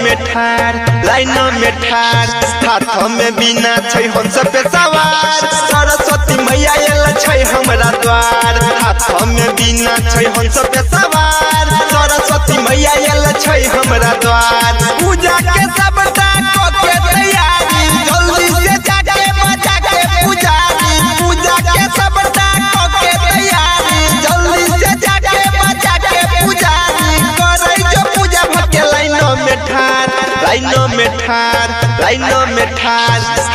में ठार हाथ में बिना छै हंस पे सवार सरस्वती मैया एला छै हमरा द्वार हाथ में बिना छै हंस पे सवार सरस्वती मैया एला छै हमरा द्वार पूजा के सबटा क के तैयारी जल्दी से जाके बजा के पुजारी पूजा के सबटा क के तैयारी जल्दी से जाके बजा के पुजारी करे जो पूजा भके लाइनों में ठार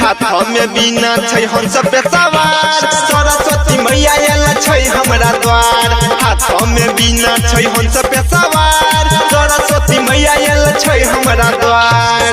हाथ में बिना छै हंस पे सवार सरस्वती मैया एला छै हमरा द्वार हाथ में बिना छै हंस पे सवार सरस्वती मैया एला छै हमरा द्वार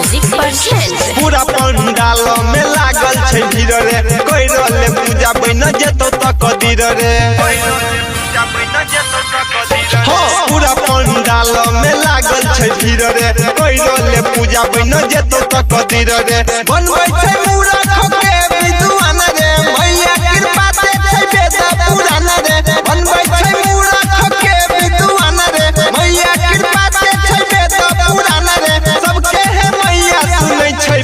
पूरा पंडाल में लागल छै भीड़ रे कोई रोले पूजा बन जेतो तक दीर रे पूरा पंडाल में लागल छै भीड़ रे कोई रोले पूजा बन जेतो तक दीर रे बनबै छै मूरख के विद्वान रे मैया कृपा से छै वेद पुराण रे बनबै छै मूरख के विद्वान रे मैया कृपा से छै वेद पुराण रे सबके है मैया सुनै छै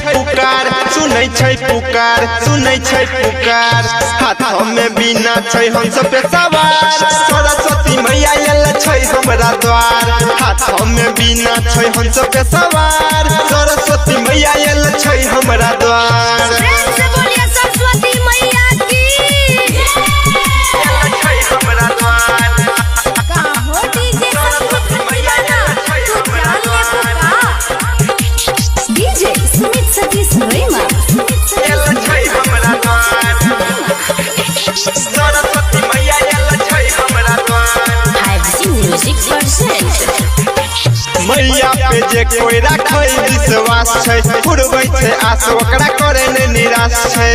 पुकार हाथ में बिना छै हंस पे सवार सरस्वती मैया एला छै हमरा द्वार हाथ में बिना छै हंस पे सवार सरस्वती मैया एला छै हमरा द्वार मैया पे जे कोई रखे विश्वास छै पुरबै छै आस ओकरा करे ने निराश छै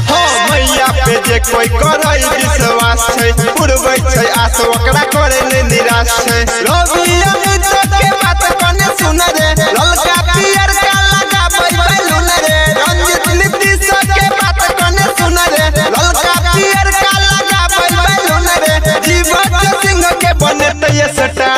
हो मैया पे जे कोई करे विश्वास छै पुरबै छै आस ओकरा करे ने निराश छै रवि अमित के बात कने सुन रे ललका पियर का लगाबै बैलून रे रंजित नीतीश के बात कने सुन रे ललका पियर का लगाबै बैलून रे जीवन सिंह के बनते स्टार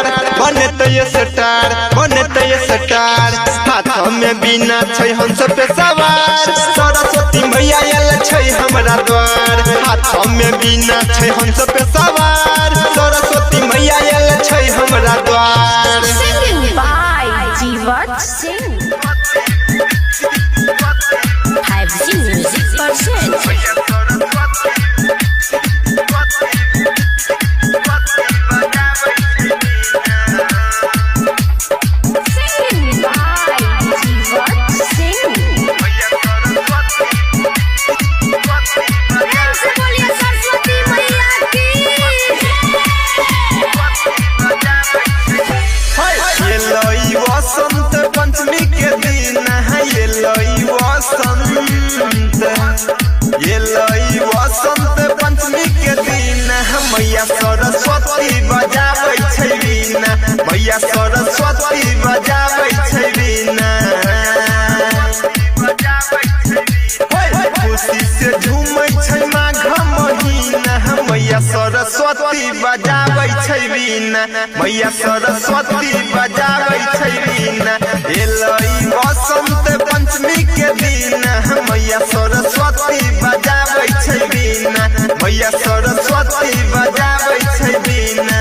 हाथ में बिना छै हंस पे सवार सरस्वती मैया एला छै हमरा द्वार हाथ में बिना छै हंस पे सवार सरस्वती मैया एला छै हमरा द्वार वसंत पंचमी के दिन वसंत पंचमी के दिन मैया सरस्वती बजाबै छै वीणा मैया सरस्वती बजाबै छै वीणा खुशी से झूमै छै माघ महीना मैया सरस्वती बजाबै छै वीणा मैया सरस्वती बजाबै छै वीणा एलै वसंत पंचमी के दिन मैया सरस्वती बजाबै छै वीणा मैया सरस्वती बजाबै छै वीणा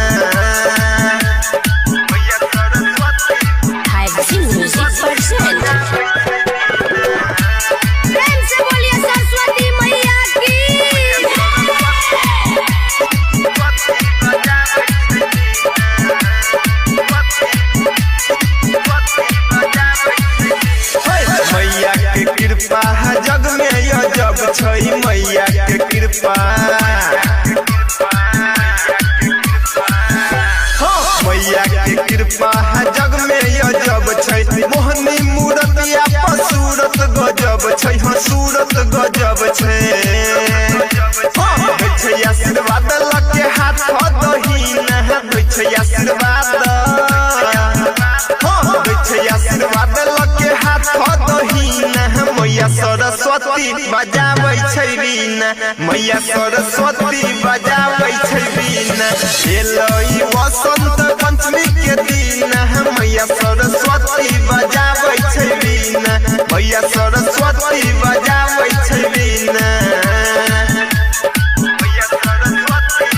जग में अजब छै मैया के कृपा मैया के कृपा जग में अजब छै मोहनी मूरतिया पर सूरत गजब गजब छै हाँ सूरत गजब छै दै छै आशीर्वाद लके हाथ दहीना दै छै आशीर्वाद दै छै आशीर्वाद लके हाथ दहीना मैया सरस्वती बजाबै छै बीना मैया सरस्वती बजाबै छै बीना एलै वसंत पंचमी के दिन मैया सरस्वती बजाबै छै बीना मैया सरस्वती बजाबै छै बीना मैया सरस्वती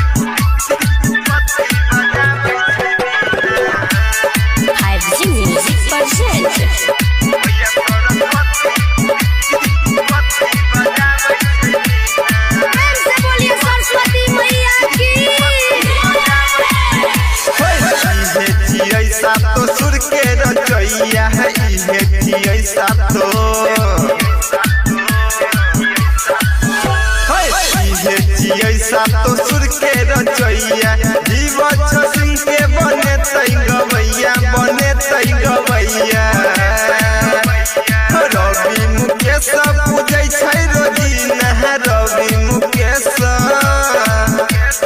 सातो सुर के रचैया है इहे थियै सातो इहे थियै सातो सुर के रचैया जीव सिंह के बने तै गवैया रवि मुकेश पूजै छै रोजीना रवि मुकेश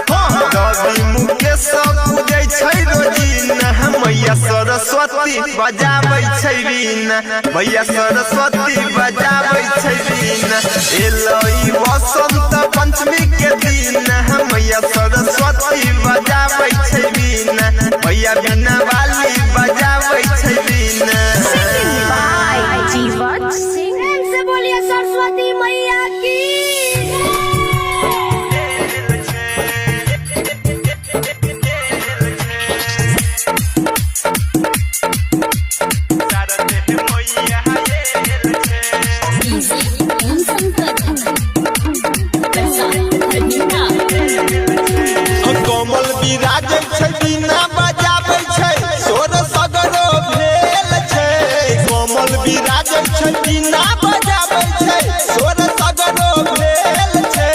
पूजै छै रोजीना मैया सरस्वती बजाबै छै बीना मैया सरस्वती बजाबै छै बीना एलै वसंत पंचमी के दिन मैया सरस्वती बजाबै छै बीना मैया बीना वाली बजाबै छै बीना जीवन सिंह से बोलिए सरस्वती मैया की कोमल विराज छै बिना बजाबै छै सोर सगरो भेल छै कोमल विराज छै बिना बजाबै छै सोर सगरो भेल छै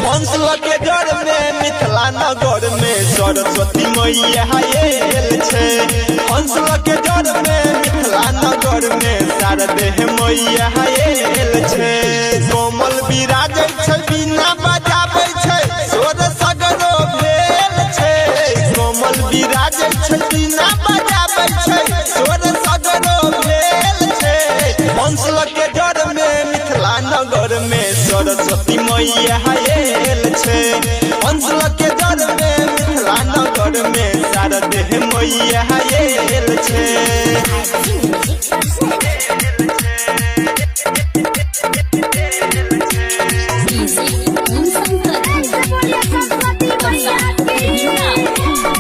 हंस लगे जड़ में मिथिला नगर में सरस्वती मैया आयल छै हंस लगे जड़ में मिथिला नगर में शारदे मैया आयल छै कोमल विराज छै बिना बजाबै छै सोर सगरो भेल छै कोमल विराज छै बिना बजाबै छै सोर सगरो भेल छै हंस लगे जड़ में मिथिला नगर में सरस्वती मैया आयल छै हंस लगे जड़ में मिथिला नगर में शारदे मैया आयल छै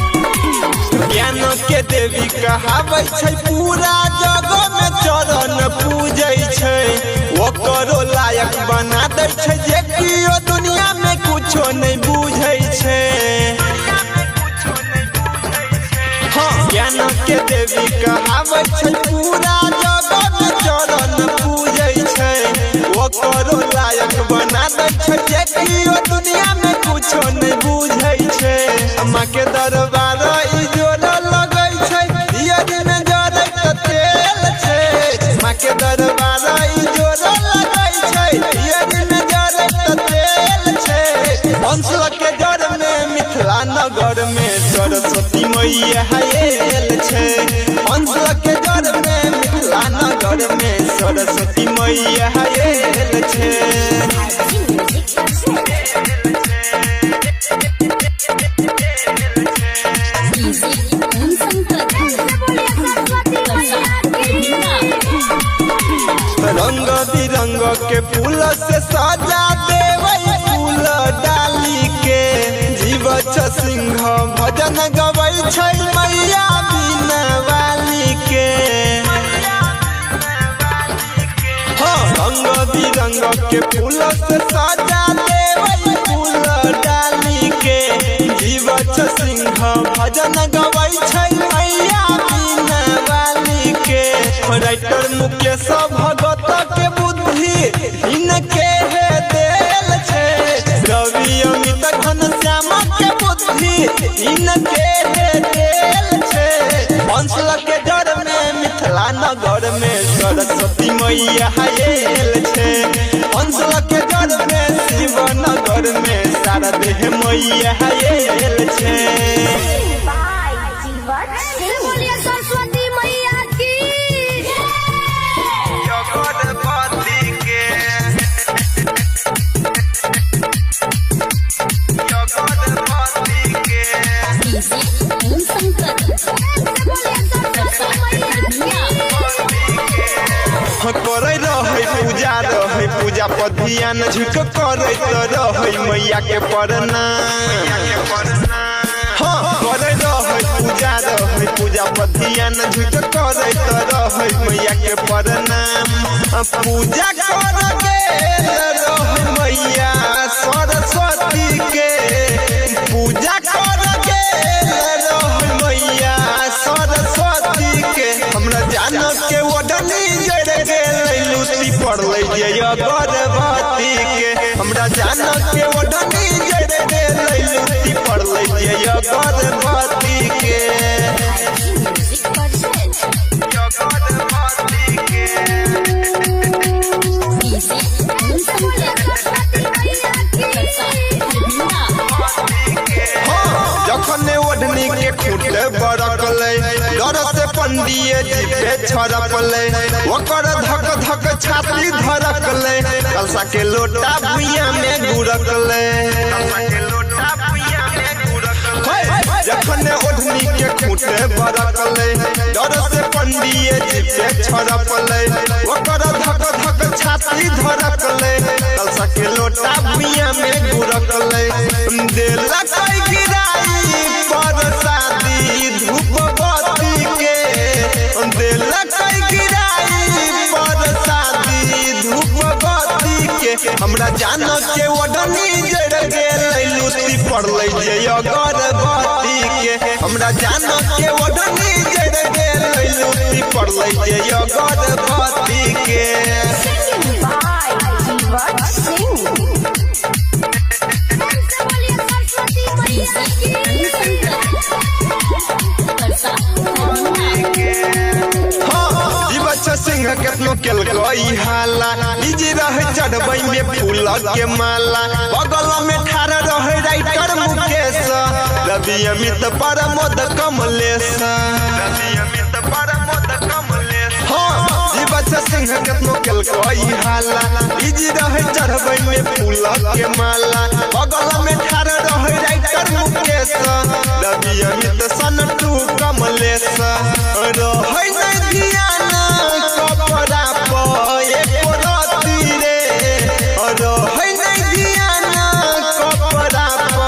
ज्ञान के देवी कहाबै छै पूरा जगह में चरण पूजै छै ओकरो लायक बना दै छै जे कियो दुनिया में कुछो नहीं बुझै छै ज्ञान के देवी कहाबै छै पूरा जगह में चरण पूजै छै ओकरो लायक बना दै छै जे कियो दुनिया में कुछो नहीं बुझै छै अम्मा के दरबार इजोर लगै छै दियरी में जरै त तेल छै माँ के दरबार इजोर लगै छै दियरी में जरै त तेल छै हंस लगे जड़ में मिथिला नगर में सरस्वती मैया आयल छै हंस लगे जड़ में मिथिला नगर में सरस्वती मैया आयल छै रंग बिरंग के फूल से सजा देवै फूल डाली के जीव सिंह भजन गबै छै मैया बीना वाली के रंग बिरंग के फूल से सजा देवै फूल डाली के जीव सिंह भजन गबै छै मैया बीना वाली के राइटर मुकेश भगत के बुद्धि इनके देल छै रवि अमित घनश्याम के बुद्धि इनके देल छै हंस लगे जड़ में मिथिला नगर में सरस्वती मैया आयल छे। अंचल के जड़ में शिव नगर में शारदे मैया आयल छे। बोलिए सरस्वती मैया की जगतपति के करे रहे पूजा रहे पूजा पर ध्यान झुक करे रहे मैया के प्रणाम। हाँ करे रहे पूजा रहे पूजा पर ध्यान झुक करे रहे मैया के प्रणाम। पूजा कर रहे मैया सरस्वती के पूजा कर रहे मैया सरस्वती के। हमरा जानो के ओढ़नी जड़ गेल लूटी पड़ले जय गर्भवती के। हमरा जानो के ओढ़नी जड़ गेल लूटी पड़ले जय गर्भवती के। जखने ओढ़नी के खूटे बरकले डर से पंडिये जी पे छड़पले ओकर धक धक छाती धड़कले कलसा के लोटा भुइया में गुरकले। जखने ओढ़नी के खूटे बरकले डर से पंडिये जी पे छड़पले ओकर धक धक छाती धड़कले कलसा के लोटा भुइया में गुरकले। देला कोई गिराई परसादी धूपबत्ती के देला कोई गिराई परसादी धूपबत्ती के। हमरा जानो के ओढ़नी जड़ गेल लूटी पड़ले जय गर्भवती के। हमरा जानो के ओढ़नी जड़ गेल लूटी पड़ले जय गर्भवती के। सिंह केतनो केल गई हाला निजी रहे चढ़बई में फूल के माला बगल में ठाड़ रहे राइटर मुकेश रवि अमित परमोद कमलेश। सिंह केतनो केल गई हाला निजी रहे चढ़बई में फूल के माला बगल में ठाड़ रहे राइटर मुकेश रवि अमित सनटू कमलेश। रहे ध्यान कपड़ा पे एको रती रे रहे ध्यान कपड़ा पे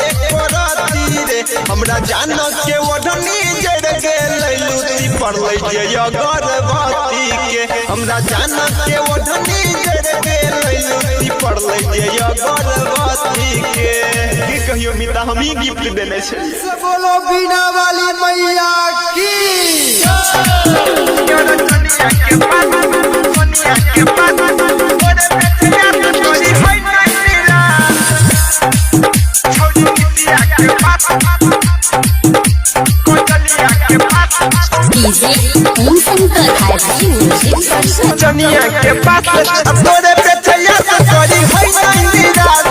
एको रती रे। हमरा जानो के ओढ़नी जड़ गेल लूटी पड़ले जय गर्भवती के। हमरा जानो के ओढ़नी जड़ गेल लूटी पड़ले जय गर्भवती के। की कहियो मिता हम ही गिफ्ट देने छे। बोलो बीना वाली मैया की चनिया के पास तोरे पे चलिया तोरी है निराश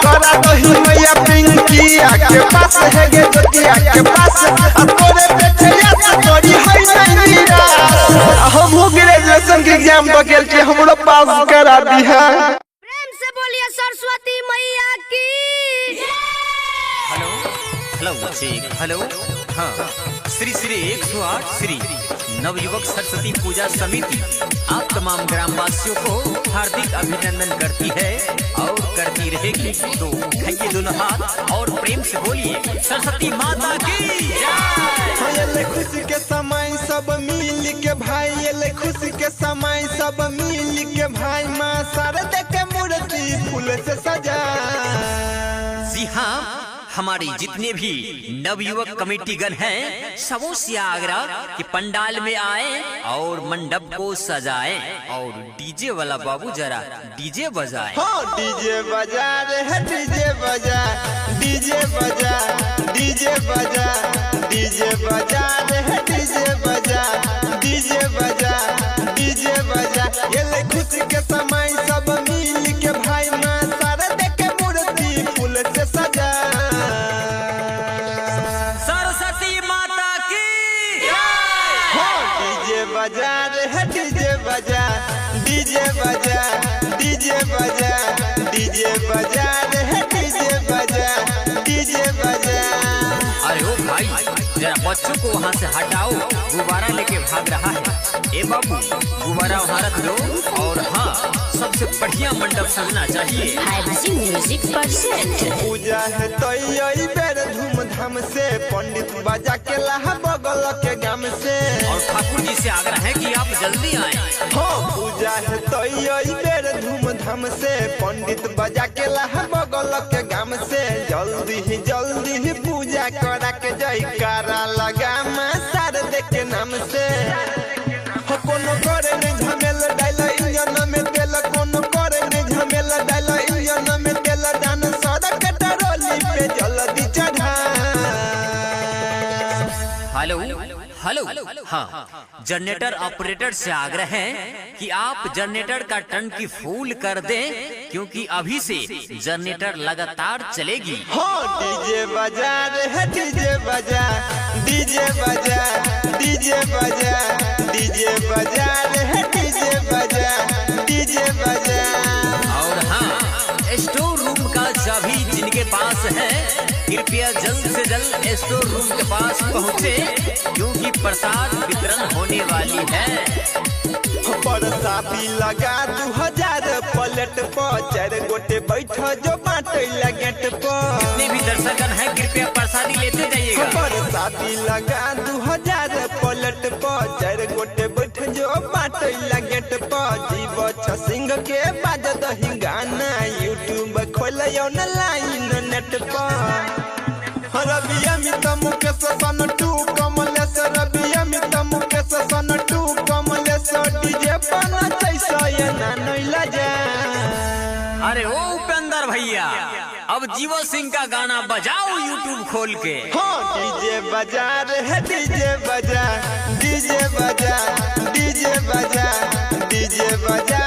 करा दही मैया पिंकिया के पास है गे जोतिया के पास तोरे पे चलिया तोरी है निराश। हम ग्रेजुएशन के एग्जाम बगल के हमरो पास करा दी है। प्रेम से बोलिए सरस्वती मैया की। Hello check hello. हाँ श्री श्री 108 श्री नवयुवक सरस्वती पूजा समिति आप तमाम ग्रामवासियों को हार्दिक अभिनंदन करती है और करती रहेगी। तो उठाइए दोनों हाथ और प्रेम से बोलिए सरस्वती माता की जय। खुशी के समय सब मिल के भाई ये खुशी के समय सब मिल के भाई माँ शारदा के मूर्ति फूल से सजा। जी हाँ हमारे जितने भी नवयुवक कमेटी गण हैं सबों से आग्रह कि पंडाल में आए और मंडप को सजाएं और डीजे वाला बाबू जरा डीजे बजाए। हाँ डीजे बजा रे है डीजे बजा डीजे बजा डीजे बजा डीजे बजा रे है डीजे बजा डीजे बजा रे डीजे बजा डीजे बजा डीजे बजा डीजे बजा रे डीजे बजा डीजे बजा। अरे ओ भाई जरा बच्चों को वहाँ से हटाओ, गुब्बारा लेके भाग रहा है। ए बाबू गुब्बारा वहाँ रख दो, और हाँ सबसे बढ़िया मंडप सजना चाहिए। म्यूजिक परसेंट पूजा है तो यही बेर धूमधाम से, पंडित बजा के लाहा बगल के गाम से। और ठाकुर जी से आग्रह है कि आप जल्दी आए। हो पूजा है तो यही बेर धूमधाम से, पंडित बजा के लाहा बगल के गाम से। जल्दी ही पूजा करा के जयकारा लगा मां शारदे के नाम से। हो कोनो करे नहीं झमेल डाल इंजन में तेल, कोनो करे नहीं झमेल डाल इंजन में तेल। डान सड़क टरोली पे जल्दी चढ़ा। हेलो हेलो हाँ, जनरेटर ऑपरेटर से आग्रह है कि आप जनरेटर का टंकी फुल कर दें, क्योंकि अभी से जनरेटर लगातार चलेगी। हाँ डीजे बजा रे डीजे बजा डीजे बजा डीजे बजा डीजे बजा रे डीजे बजा डीजे बजा। और हाँ स्टोर रूम का चाबी जिनके पास है कृपया जल्द से जल्द स्टोर रूम के पास पहुँचे, क्योंकि प्रसाद वितरण होने वाली है। परसादी लगा 2000 प्लेट पर, 4 गोटे बैठ जो बाटे गेट पर। जितने भी दर्शकगण हैं कृपया प्रसादी लेते जाइएगा। परसादी लगा 2000 प्लेट पर, 4 गोटे बैठ जो बाटे गेट पर। जीव सिंह के बाज दही गाना, यूट्यूब खोल लाइन नेट पर। रवि अमित मुकेश सन टू कमलेश, रवि अमित मुकेश सन टू कमलेश। डीजे पर नचैसा ये ना नैला जा। अरे ओ उपेंद्र भैया, अब जीवो सिंह का गाना बजाओ यूट्यूब खोल के। हाँ डीजे बजा रे डीजे बजा डीजे बजा डीजे बजा डीजे बजा